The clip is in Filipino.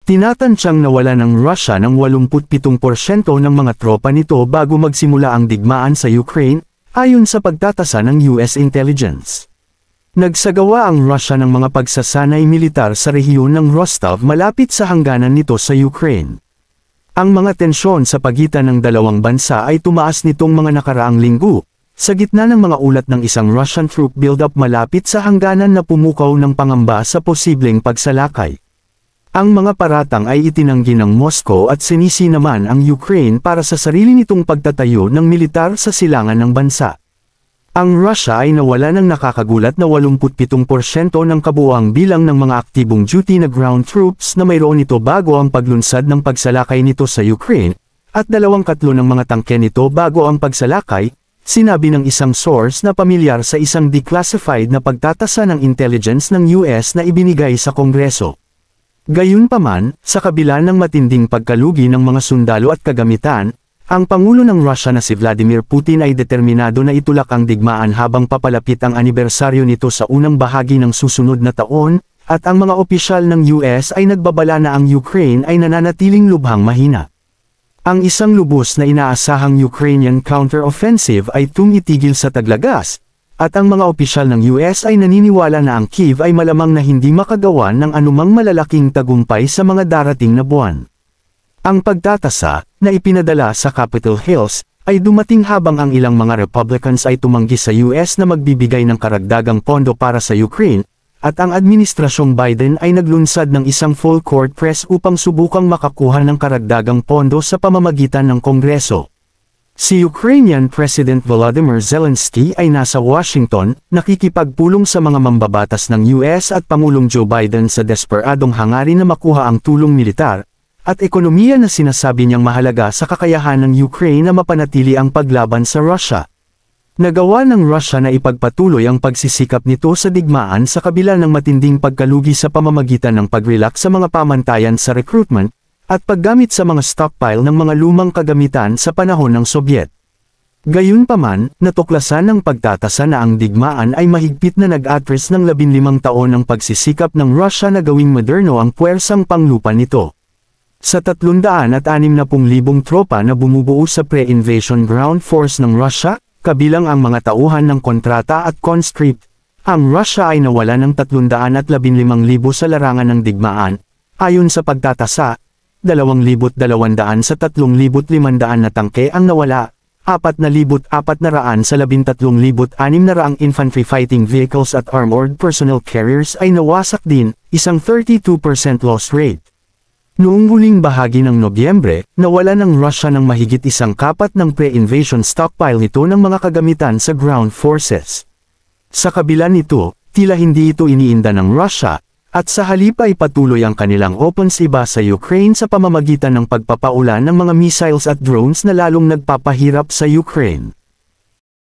Tinatansyang nawala ng Russia ng 87% ng mga tropa nito bago magsimula ang digmaan sa Ukraine, ayon sa pagtatasa ng US intelligence. Nagsagawa ang Russia ng mga pagsasanay militar sa rehiyon ng Rostov malapit sa hangganan nito sa Ukraine. Ang mga tensyon sa pagitan ng dalawang bansa ay tumaas nitong mga nakaraang linggo, sa gitna ng mga ulat ng isang Russian troop buildup malapit sa hangganan na pumukaw ng pangamba sa posibleng pagsalakay. Ang mga paratang ay itinanggi ng Moscow at sinisi naman ang Ukraine para sa sarili nitong pagtatayo ng militar sa silangan ng bansa. Ang Russia ay nawala ng nakakagulat na 87% ng kabuuang bilang ng mga aktibong duty na ground troops na mayroon nito bago ang paglunsad ng pagsalakay nito sa Ukraine, at 2/3 ng mga tangke nito bago ang pagsalakay, sinabi ng isang source na pamilyar sa isang declassified na pagtatasa ng intelligence ng US na ibinigay sa Kongreso. Gayunpaman, sa kabila ng matinding pagkalugi ng mga sundalo at kagamitan, ang Pangulo ng Russia na si Vladimir Putin ay determinado na itulak ang digmaan habang papalapit ang anibersaryo nito sa unang bahagi ng susunod na taon, at ang mga opisyal ng US ay nagbabala na ang Ukraine ay nananatiling lubhang mahina. Ang isang lubos na inaasahang Ukrainian counter-offensive ay tumitigil sa taglagas, at ang mga opisyal ng US ay naniniwala na ang Kyiv ay malamang na hindi makagawa ng anumang malalaking tagumpay sa mga darating na buwan. Ang pagtatasa, na ipinadala sa Capitol Hills, ay dumating habang ang ilang mga Republicans ay tumanggi sa US na magbibigay ng karagdagang pondo para sa Ukraine, at ang Administrasyong Biden ay naglunsad ng isang full court press upang subukang makakuha ng karagdagang pondo sa pamamagitan ng Kongreso. Si Ukrainian President Volodymyr Zelensky ay nasa Washington, nakikipagpulong sa mga mambabatas ng US at Pangulong Joe Biden sa desperadong hangarin na makuha ang tulong militar, at ekonomiya na sinasabi niyang mahalaga sa kakayahan ng Ukraine na mapanatili ang paglaban sa Russia. Nagawa ng Russia na ipagpatuloy ang pagsisikap nito sa digmaan sa kabila ng matinding pagkalugi sa pamamagitan ng pag-relax sa mga pamantayan sa recruitment, at paggamit sa mga stockpile ng mga lumang kagamitan sa panahon ng Soviet. Gayunpaman, natuklasan ng pagtatasa na ang digmaan ay mahigpit na nag-address ng 15 taon ng pagsisikap ng Russia na gawing moderno ang puwersang panglupa nito. Sa 360,000 tropa na bumubuo sa pre-invasion ground force ng Russia, kabilang ang mga tauhan ng kontrata at conscript, ang Russia ay nawala ng 315,000 sa larangan ng digmaan, ayon sa pagtatasa. 2,200 sa 3,500 na tangke ang nawala, 4,400 sa 13,600 infantry fighting vehicles at armored personnel carriers ay nawasak din, isang 32% loss rate. Noong huling bahagi ng Nobyembre, nawala ng Russia ng mahigit 1/4 ng pre-invasion stockpile nito ng mga kagamitan sa ground forces. Sa kabila nito, tila hindi ito iniinda ng Russia, at sa halip ay patuloy ang kanilang offensiba sa Ukraine sa pamamagitan ng pagpapaulan ng mga missiles at drones na lalong nagpapahirap sa Ukraine.